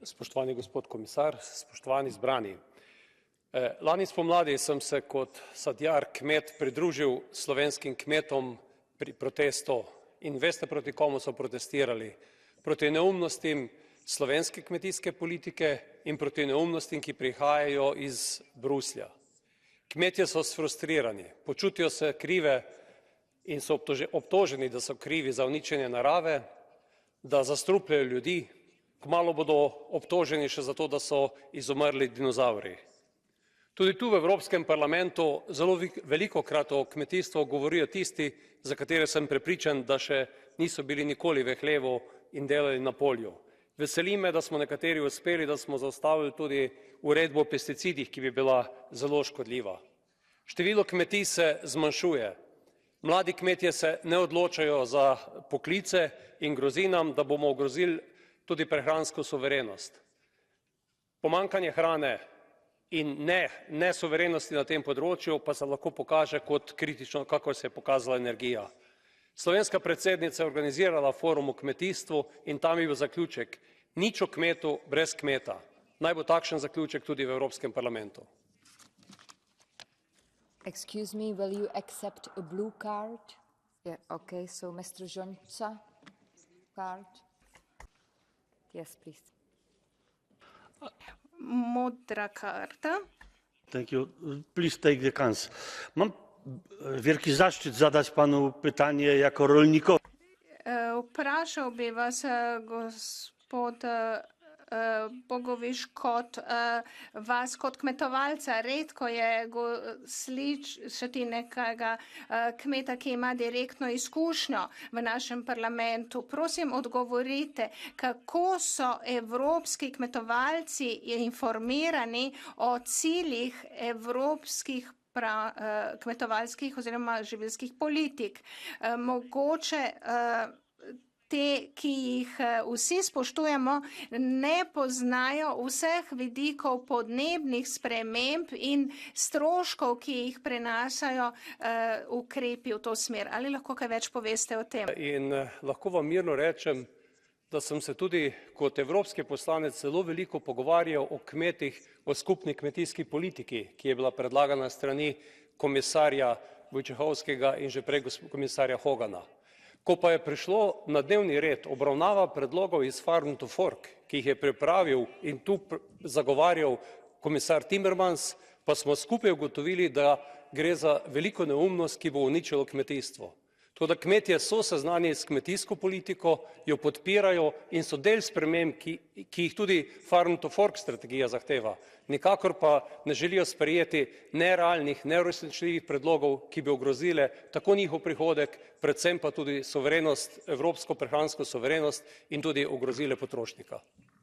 Spoštovani gospod komisar, spoštovani zbrani. Lani spomladi sem se kot sadjar kmet pridružil slovenskim kmetom pri protestu in veste, proti komu so protestirali? Proti neumnostim slovenske kmetijske politike in proti neumnostim, ki prihajajo iz Bruslja. Kmetje so sfrustrirani, počutijo se krive in so obtoženi, da so krivi za uničenje narave, da zastrupljajo ljudi, kmalu bodo obtoženi še za to, da so izumrli dinozavri. Tudi tu v Evropskem parlamentu zelo velikokrat o kmetijstvu govorijo tisti, za katere sem prepričan, da še niso bili nikoli v hlevu in delali na polju. Veseli me, da smo nekateri uspeli, da smo zaustavili tudi uredbo o pesticidih, ki bi bila zelo škodljiva. Število kmetij se zmanjšuje. Mladi kmetje se ne odločajo za poklice in grozi nam, da bomo ogrozili tudi prehransko suverenost. Pomanjkanje hrane in nesuverenosti na tem področju pa se lahko pokaže kot kritično, kakor se je pokazala energija. Slovenska predsednica je organizirala forum o kmetijstvu in tam je bil zaključek: nič o kmetu brez kmeta. Naj bo takšen zaključek tudi v Evropskem parlamentu. Excuse me, will you accept a blue card? Yeah, okay, so Mr. Žonča, card. Yes, please. Modra karta. Thank you. Please take the chance. Mam wielki zaszczyt zadać panu pytanie jako rolnikowi. Vprašal bi vas, gospod Bogovič, kot vas kot kmetovalca. Redko je slišati nekega kmeta, ki ima direktno izkušnjo v našem parlamentu. Prosim, odgovorite, kako so evropski kmetovalci informirani o ciljih evropskih kmetovalskih oziroma živilskih politik. Mogoče te, ki jih vsi spoštujemo, ne poznajo vseh vidikov podnebnih sprememb in stroškov, ki jih prenašajo ukrepi v to smer. Ali lahko kaj več poveste o tem? In lahko vam mirno rečem, da sem se tudi kot evropski poslanec zelo veliko pogovarjal o kmetih, o skupni kmetijski politiki, ki je bila predlagana s strani komisarja Wojciechowskiego in že prej komisarja Hogana. Ko pa je prišlo na dnevni red obravnava predlogov iz Farm to Fork, ki jih je pripravil in tu zagovarjal komisar Timmermans, pa smo skupaj ugotovili, da gre za veliko neumnost, ki bo uničilo kmetijstvo. Toda kmetje so seznanjeni s kmetijsko politiko, jo podpirajo in so del sprememb, ki jih tudi Farm to Fork strategija zahteva. Nikakor pa ne želijo sprejeti nerealnih, neuresničljivih predlogov, ki bi ogrozile tako njihov prihodek, predvsem pa tudi suverenost, evropsko prehransko suverenost in tudi ogrozile potrošnika.